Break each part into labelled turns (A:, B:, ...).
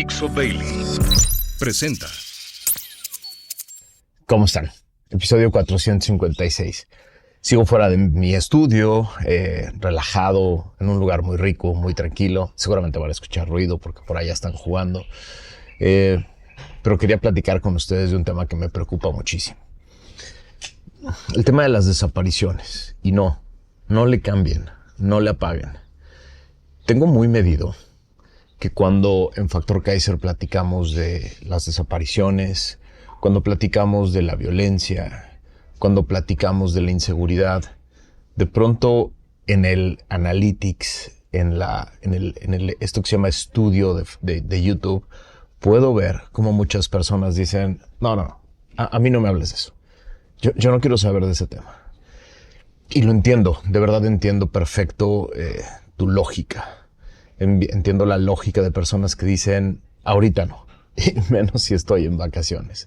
A: Dixo Daily presenta.
B: ¿Cómo están? Episodio 456. Sigo fuera de mi estudio, relajado, en un lugar muy rico, muy tranquilo. Seguramente van a escuchar ruido porque por allá están jugando. Pero quería platicar con ustedes de un tema que me preocupa muchísimo. El tema de las desapariciones. Y no le cambien, no le apaguen. Tengo muy medido que cuando en Factor Kaiser platicamos de las desapariciones, cuando platicamos de la violencia, cuando platicamos de la inseguridad, de pronto en el Analytics, esto que se llama estudio de YouTube, puedo ver cómo muchas personas dicen, no, a mí no me hables de eso. Yo no quiero saber de ese tema. Y lo entiendo, de verdad entiendo perfecto tu lógica. Entiendo la lógica de personas que dicen, ahorita no, y menos si estoy en vacaciones.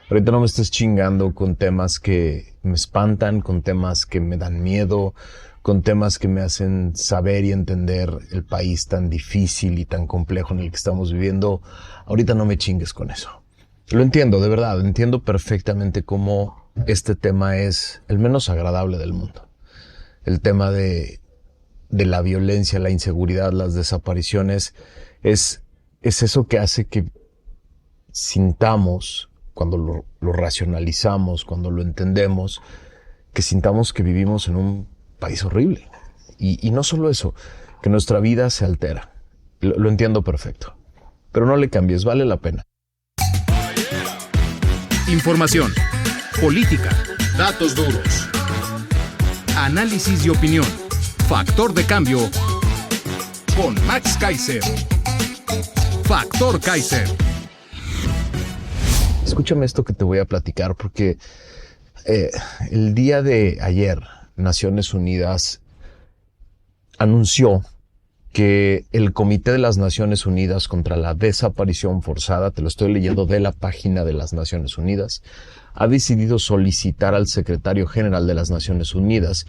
B: Ahorita no me estés chingando con temas que me espantan, con temas que me dan miedo, con temas que me hacen saber y entender el país tan difícil y tan complejo en el que estamos viviendo. Ahorita no me chingues con eso. Lo entiendo, de verdad, entiendo perfectamente cómo este tema es el menos agradable del mundo. El tema de la violencia, la inseguridad, las desapariciones, es eso que hace que sintamos, cuando lo racionalizamos, cuando lo entendemos, que sintamos que vivimos en un país horrible. Y no solo eso, que nuestra vida se altera. Lo entiendo perfecto. Pero no le cambies, vale la pena.
A: Información, política, datos duros, análisis y opinión. Factor de cambio con Max Kaiser. Factor Kaiser.
B: Escúchame esto que te voy a platicar porque el día de ayer Naciones Unidas anunció que el Comité de las Naciones Unidas contra la Desaparición Forzada, te lo estoy leyendo de la página de las Naciones Unidas, ha decidido solicitar al secretario general de las Naciones Unidas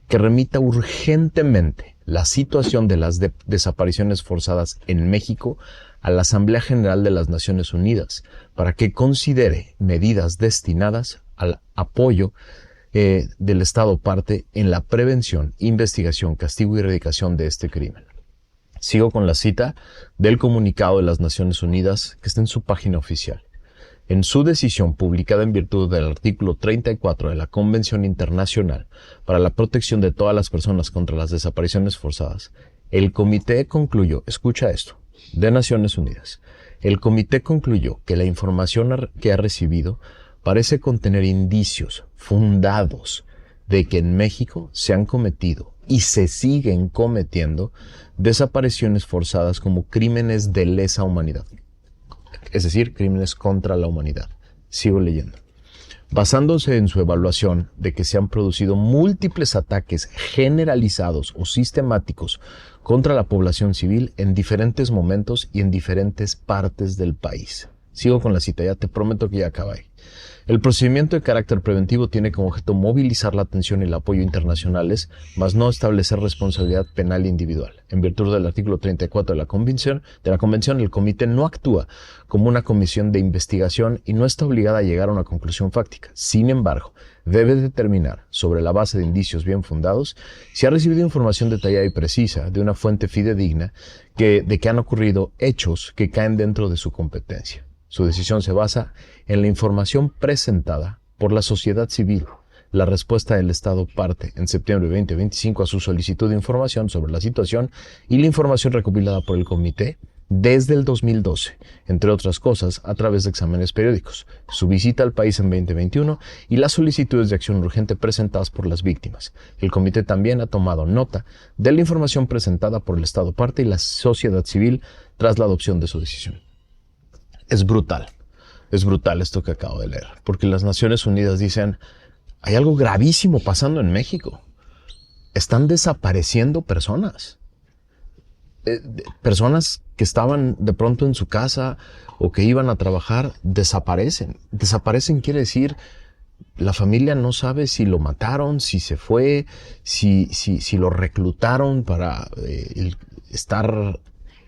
B: que remita urgentemente la situación de las desapariciones forzadas en México a la Asamblea General de las Naciones Unidas para que considere medidas destinadas al apoyo del Estado parte en la prevención, investigación, castigo y erradicación de este crimen. Sigo con la cita del comunicado de las Naciones Unidas que está en su página oficial. En su decisión publicada en virtud del artículo 34 de la Convención Internacional para la Protección de todas las personas contra las desapariciones forzadas, el comité concluyó, escucha esto, de Naciones Unidas, el comité concluyó que la información que ha recibido parece contener indicios fundados de que en México se han cometido y se siguen cometiendo desapariciones forzadas como crímenes de lesa humanidad. Es decir, crímenes contra la humanidad. Sigo leyendo. Basándose en su evaluación de que se han producido múltiples ataques generalizados o sistemáticos contra la población civil en diferentes momentos y en diferentes partes del país. Sigo con la cita, ya te prometo que ya acabé. El procedimiento de carácter preventivo tiene como objeto movilizar la atención y el apoyo internacionales, mas no establecer responsabilidad penal individual. En virtud del artículo 34 de la Convención, el Comité no actúa como una comisión de investigación y no está obligada a llegar a una conclusión fáctica. Sin embargo, debe determinar, sobre la base de indicios bien fundados, si ha recibido información detallada y precisa de una fuente fidedigna de que han ocurrido hechos que caen dentro de su competencia. Su decisión se basa en la información presentada por la sociedad civil. La respuesta del Estado parte en septiembre de 2025 a su solicitud de información sobre la situación y la información recopilada por el comité desde el 2012, entre otras cosas, a través de exámenes periódicos, su visita al país en 2021 y las solicitudes de acción urgente presentadas por las víctimas. El comité también ha tomado nota de la información presentada por el Estado parte y la sociedad civil tras la adopción de su decisión. Es brutal esto que acabo de leer, porque las Naciones Unidas dicen, hay algo gravísimo pasando en México. Están desapareciendo personas. Personas que estaban de pronto en su casa o que iban a trabajar, desaparecen. Desaparecen quiere decir, la familia no sabe si lo mataron, si se fue, si lo reclutaron para estar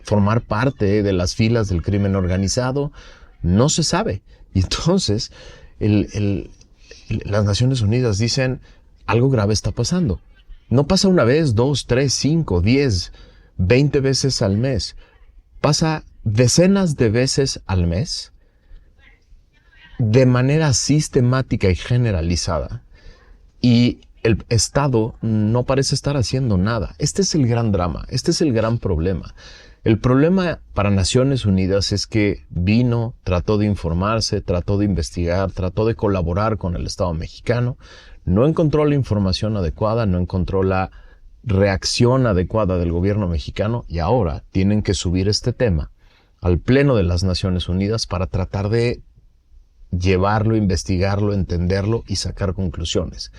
B: formar parte de las filas del crimen organizado, no se sabe. Y entonces las Naciones Unidas dicen, algo grave está pasando. No pasa una vez, 2, 3, 5, 10, 20 veces al mes. Pasa decenas de veces al mes, de manera sistemática y generalizada. Y el Estado no parece estar haciendo nada. Este es el gran drama, este es el gran problema. El problema para Naciones Unidas es que vino, trató de informarse, trató de investigar, trató de colaborar con el Estado mexicano, no encontró la información adecuada, no encontró la reacción adecuada del gobierno mexicano y ahora tienen que subir este tema al Pleno de las Naciones Unidas para tratar de llevarlo, investigarlo, entenderlo y sacar conclusiones.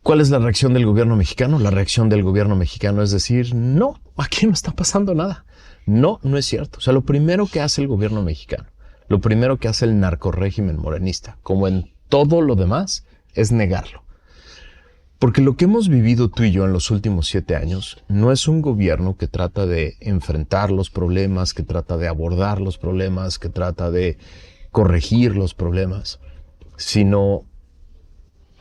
B: ¿Cuál es la reacción del gobierno mexicano? La reacción del gobierno mexicano es decir, no, aquí no está pasando nada. No, no es cierto. O sea, lo primero que hace el gobierno mexicano, lo primero que hace el narcorrégimen morenista, como en todo lo demás, es negarlo. Porque lo que hemos vivido tú y yo en los últimos 7 años no es un gobierno que trata de enfrentar los problemas, que trata de abordar los problemas, que trata de corregir los problemas, sino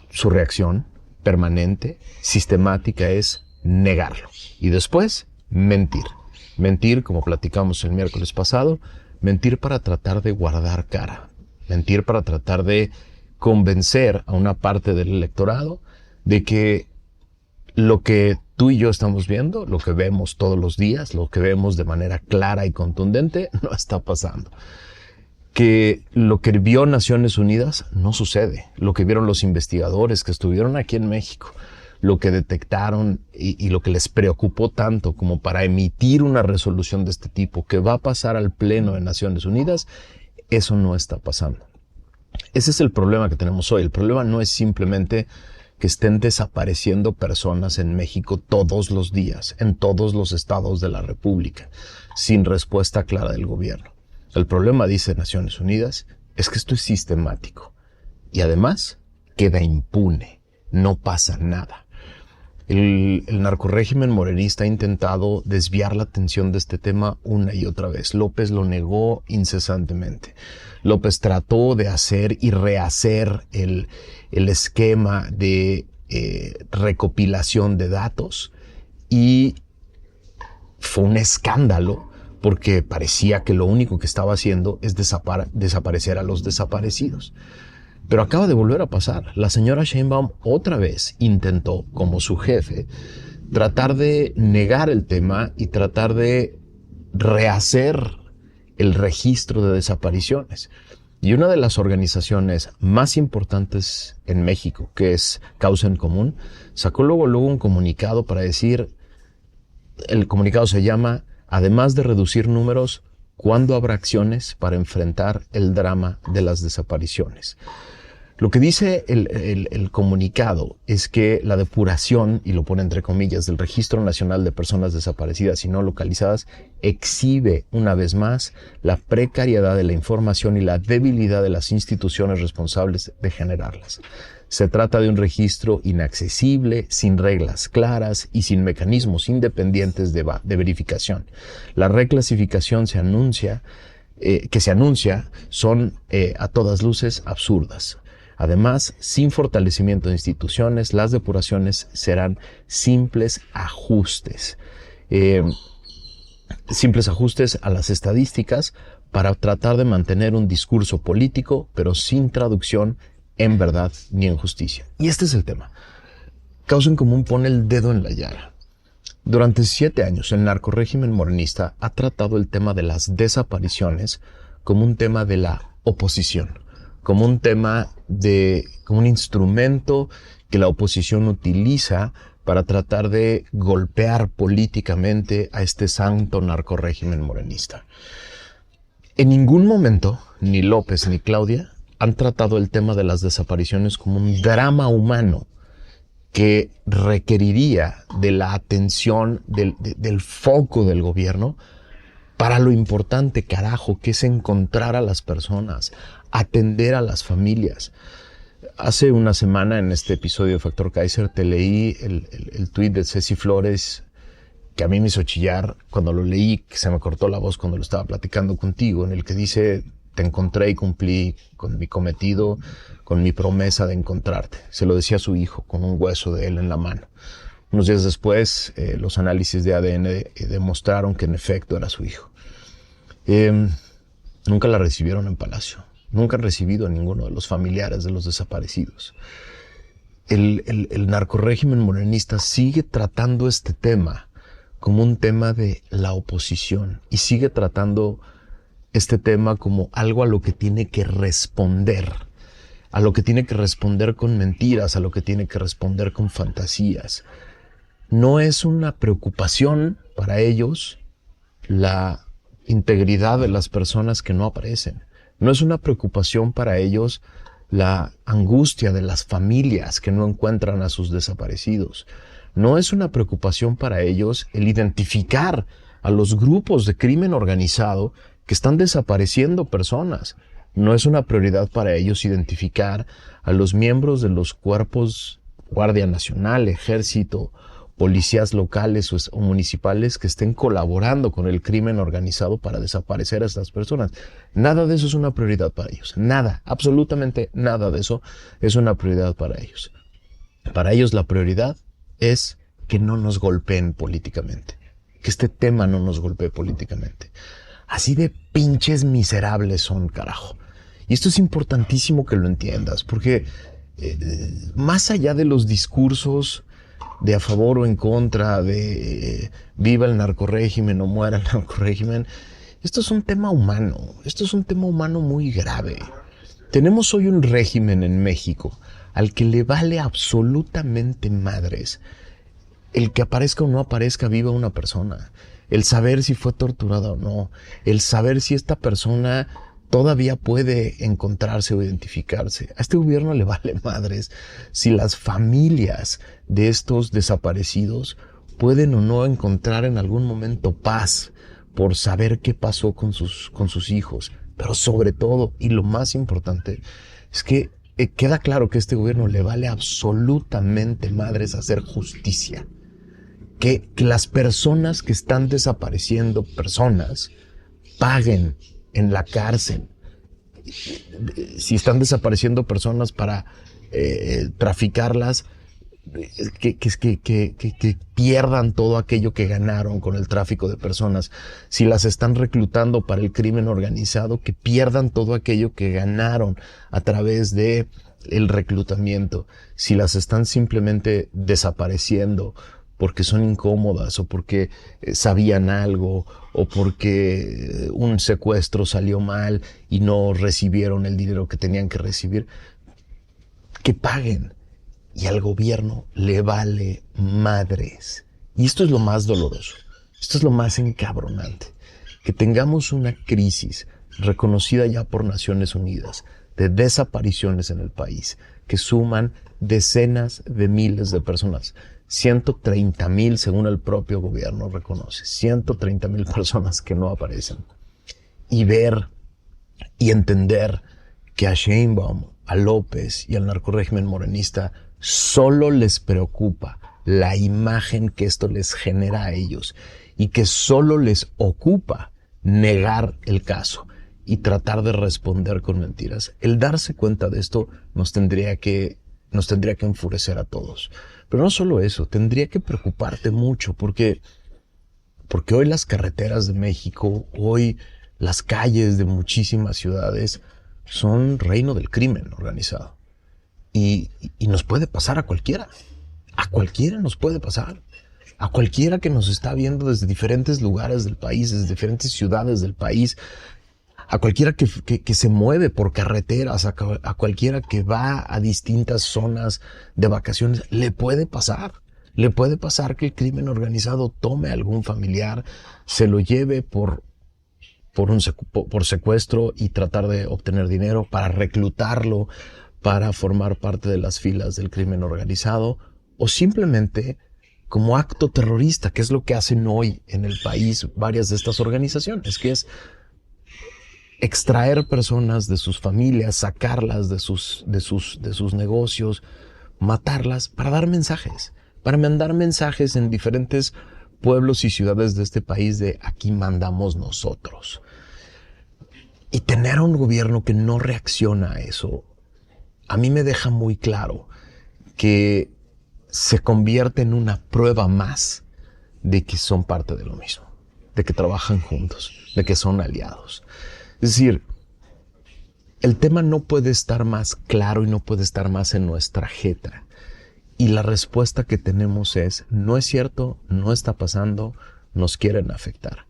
B: su reacción permanente, sistemática, es negarlo. Y después, mentir. Mentir, como platicamos el miércoles pasado, mentir para tratar de guardar cara. Mentir para tratar de convencer a una parte del electorado de que lo que tú y yo estamos viendo, lo que vemos todos los días, lo que vemos de manera clara y contundente, no está pasando. Que lo que vio Naciones Unidas no sucede. Lo que vieron los investigadores que estuvieron aquí en México, lo que detectaron y lo que les preocupó tanto como para emitir una resolución de este tipo que va a pasar al Pleno de Naciones Unidas, eso no está pasando. Ese es el problema que tenemos hoy. El problema no es simplemente que estén desapareciendo personas en México todos los días, en todos los estados de la República, sin respuesta clara del gobierno. El problema, dice Naciones Unidas, es que esto es sistemático y además queda impune, no pasa nada. El narcorrégimen morenista ha intentado desviar la atención de este tema una y otra vez. López lo negó incesantemente. López trató de hacer y rehacer el esquema de recopilación de datos y fue un escándalo porque parecía que lo único que estaba haciendo es desaparecer a los desaparecidos. Pero acaba de volver a pasar. La señora Sheinbaum otra vez intentó, como su jefe, tratar de negar el tema y tratar de rehacer el registro de desapariciones. Y una de las organizaciones más importantes en México, que es Causa en Común, sacó luego un comunicado para decir, el comunicado se llama además de reducir números, ¿cuándo habrá acciones para enfrentar el drama de las desapariciones? Lo que dice el comunicado es que la depuración, y lo pone entre comillas, del Registro Nacional de Personas Desaparecidas y No Localizadas, exhibe una vez más la precariedad de la información y la debilidad de las instituciones responsables de generarlas. Se trata de un registro inaccesible, sin reglas claras y sin mecanismos independientes de verificación. La reclasificación que se anuncia son a todas luces absurdas. Además, sin fortalecimiento de instituciones, las depuraciones serán simples ajustes. Simples ajustes a las estadísticas para tratar de mantener un discurso político, pero sin traducción en verdad ni en justicia. Y este es el tema. Causa en Común pone el dedo en la llaga. Durante 7 años, el narcorrégimen morenista ha tratado el tema de las desapariciones como un tema de la oposición, como un tema como un instrumento que la oposición utiliza para tratar de golpear políticamente a este santo narcorrégimen morenista. En ningún momento, ni López ni Claudia han tratado el tema de las desapariciones como un drama humano que requeriría de la atención, del foco del gobierno para lo importante, carajo, que es encontrar a las personas, atender a las familias. Hace una semana en este episodio de Factor Kaiser te leí el tuit de Ceci Flores que a mí me hizo chillar cuando lo leí, que se me cortó la voz cuando lo estaba platicando contigo, en el que dice: te encontré y cumplí con mi cometido, con mi promesa de encontrarte. Se lo decía a su hijo con un hueso de él en la mano. Unos días después, los análisis de ADN demostraron que en efecto era su hijo. Nunca la recibieron en Palacio. Nunca han recibido a ninguno de los familiares de los desaparecidos. El narcorrégimen morenista sigue tratando este tema como un tema de la oposición y sigue tratando este tema como algo a lo que tiene que responder, con mentiras, a lo que tiene que responder con fantasías. No es una preocupación para ellos la integridad de las personas que no aparecen. No es una preocupación para ellos la angustia de las familias que no encuentran a sus desaparecidos. No es una preocupación para ellos el identificar a los grupos de crimen organizado que están desapareciendo personas. No es una prioridad para ellos identificar a los miembros de los cuerpos Guardia Nacional, Ejército, policías locales o municipales que estén colaborando con el crimen organizado para desaparecer a estas personas. Nada de eso es una prioridad para ellos. Nada, absolutamente nada de eso es una prioridad para ellos. Para ellos la prioridad es que no nos golpeen políticamente, que este tema no nos golpee políticamente. Así de pinches miserables son, carajo. Y esto es importantísimo que lo entiendas, porque más allá de los discursos de a favor o en contra, de viva el narcorrégimen o muera el narcorrégimen, esto es un tema humano. Esto es un tema humano muy grave. Tenemos hoy un régimen en México al que le vale absolutamente madres el que aparezca o no aparezca viva una persona, el saber si fue torturada o no, el saber si esta persona todavía puede encontrarse o identificarse. A este gobierno le vale madres si las familias de estos desaparecidos pueden o no encontrar en algún momento paz por saber qué pasó con sus hijos. Pero sobre todo, y lo más importante, es que queda claro que a este gobierno le vale absolutamente madres hacer justicia. Que las personas que están desapareciendo personas paguen en la cárcel. Si están desapareciendo personas para traficarlas, que pierdan todo aquello que ganaron con el tráfico de personas. Si las están reclutando para el crimen organizado, que pierdan todo aquello que ganaron a través de el reclutamiento. Si las están simplemente desapareciendo porque son incómodas o porque sabían algo o porque un secuestro salió mal y no recibieron el dinero que tenían que recibir, que paguen. Y al gobierno le vale madres. Y esto es lo más doloroso. Esto es lo más encabronante. Que tengamos una crisis reconocida ya por Naciones Unidas de desapariciones en el país que suman decenas de miles de personas. 130,000 según el propio gobierno reconoce. 130,000 personas que no aparecen. Y ver y entender que a Sheinbaum, a López y al narcorrégimen morenista solo les preocupa la imagen que esto les genera a ellos y que solo les ocupa negar el caso y tratar de responder con mentiras. El darse cuenta de esto nos tendría que enfurecer a todos. Pero no solo eso, tendría que preocuparte mucho porque hoy las carreteras de México, hoy las calles de muchísimas ciudades son reino del crimen organizado. Y nos puede pasar a cualquiera. A cualquiera nos puede pasar. A cualquiera que nos está viendo desde diferentes lugares del país, desde diferentes ciudades del país. A cualquiera que se mueve por carreteras, a cualquiera que va a distintas zonas de vacaciones, le puede pasar. Le puede pasar que el crimen organizado tome a algún familiar, se lo lleve por secuestro y tratar de obtener dinero para reclutarlo, para formar parte de las filas del crimen organizado, o simplemente como acto terrorista, que es lo que hacen hoy en el país varias de estas organizaciones, que es extraer personas de sus familias, sacarlas de sus negocios, matarlas para dar mensajes, para mandar mensajes en diferentes pueblos y ciudades de este país de aquí mandamos nosotros. Y tener un gobierno que no reacciona a eso, a mí me deja muy claro que se convierte en una prueba más de que son parte de lo mismo, de que trabajan juntos, de que son aliados. Es decir, el tema no puede estar más claro y no puede estar más en nuestra jeta. Y la respuesta que tenemos es, no es cierto, no está pasando, nos quieren afectar.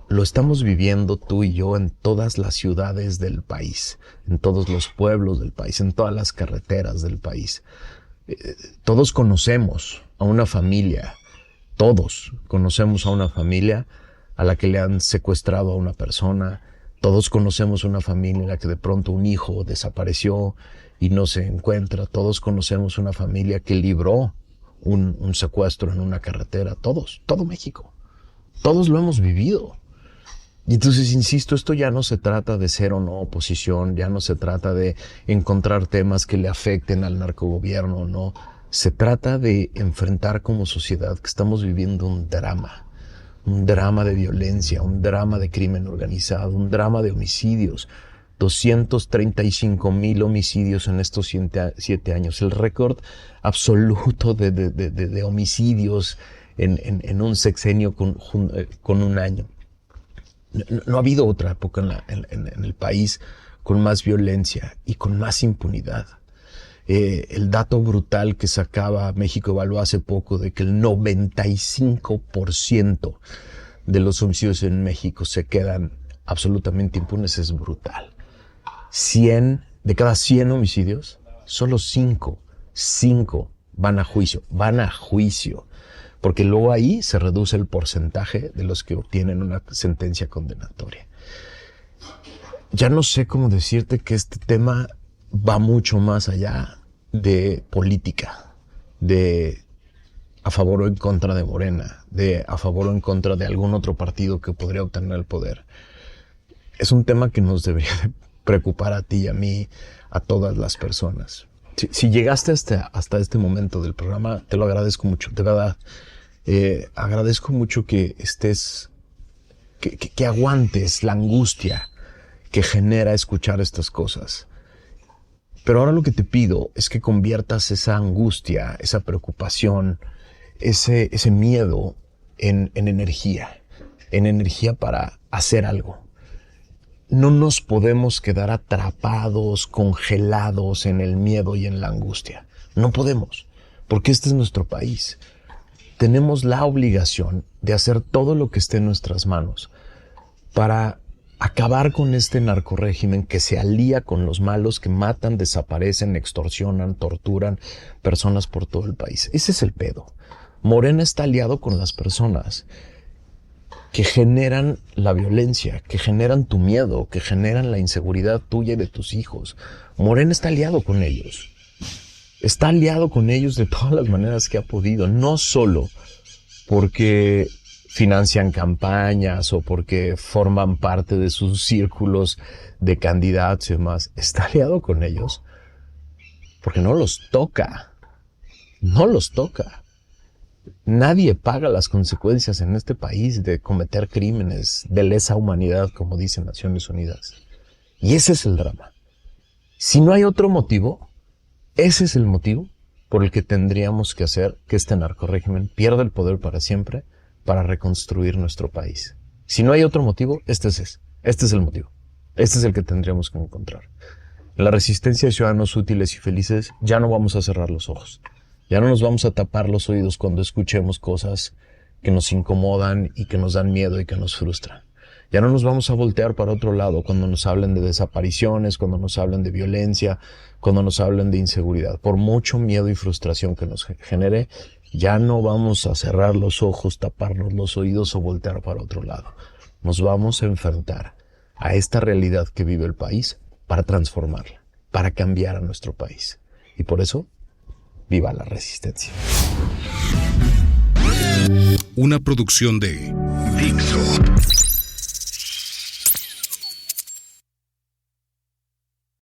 B: Lo estamos viviendo tú y yo en todas las ciudades del país, en todos los pueblos del país, en todas las carreteras del país. Todos conocemos a una familia, todos conocemos a una familia a la que le han secuestrado a una persona. Todos conocemos una familia en la que de pronto un hijo desapareció y no se encuentra. Todos conocemos una familia que libró un secuestro en una carretera. Todos, todo México. Todos lo hemos vivido. Y entonces, insisto, esto ya no se trata de ser o no oposición, ya no se trata de encontrar temas que le afecten al narcogobierno, no. Se trata de enfrentar como sociedad que estamos viviendo un drama de violencia, un drama de crimen organizado, un drama de homicidios. 235,000 homicidios en estos 7 años. El récord absoluto de homicidios en un sexenio con un año. No ha habido otra época en el país con más violencia y con más impunidad. El dato brutal que sacaba México Evalúa hace poco de que el 95% de los homicidios en México se quedan absolutamente impunes es brutal. De cada 100 homicidios, solo 5 van a juicio. Porque luego ahí se reduce el porcentaje de los que obtienen una sentencia condenatoria. Ya no sé cómo decirte que este tema va mucho más allá de política, de a favor o en contra de Morena, de a favor o en contra de algún otro partido que podría obtener el poder. Es un tema que nos debería de preocupar a ti y a mí, a todas las personas. Si llegaste hasta este momento del programa, te lo agradezco mucho, de verdad. Agradezco mucho que estés, que aguantes la angustia que genera escuchar estas cosas. Pero ahora lo que te pido es que conviertas esa angustia, esa preocupación, ese miedo en energía para hacer algo. No nos podemos quedar atrapados, congelados en el miedo y en la angustia. No podemos, porque este es nuestro país. Tenemos la obligación de hacer todo lo que esté en nuestras manos para acabar con este narcorrégimen que se alía con los malos que matan, desaparecen, extorsionan, torturan personas por todo el país. Ese es el pedo. Morena está aliado con las personas que generan la violencia, que generan tu miedo, que generan la inseguridad tuya y de tus hijos. Morena está aliado con ellos. Está aliado con ellos de todas las maneras que ha podido, no solo porque financian campañas o porque forman parte de sus círculos de candidatos y demás. Está aliado con ellos porque no los toca. No los toca. Nadie paga las consecuencias en este país de cometer crímenes de lesa humanidad, como dicen Naciones Unidas. Y ese es el drama. Si no hay otro motivo, ese es el motivo por el que tendríamos que hacer que este narcorrégimen pierda el poder para siempre para reconstruir nuestro país. Si no hay otro motivo, este es el motivo. Este es el que tendríamos que encontrar. En la resistencia de ciudadanos útiles y felices ya no vamos a cerrar los ojos. Ya no nos vamos a tapar los oídos cuando escuchemos cosas que nos incomodan y que nos dan miedo y que nos frustran. Ya no nos vamos a voltear para otro lado cuando nos hablen de desapariciones, cuando nos hablen de violencia, cuando nos hablen de inseguridad. Por mucho miedo y frustración que nos genere, ya no vamos a cerrar los ojos, taparnos los oídos o voltear para otro lado. Nos vamos a enfrentar a esta realidad que vive el país para transformarla, para cambiar a nuestro país. Y por eso, ¡viva la resistencia!
A: Una producción de Dixo.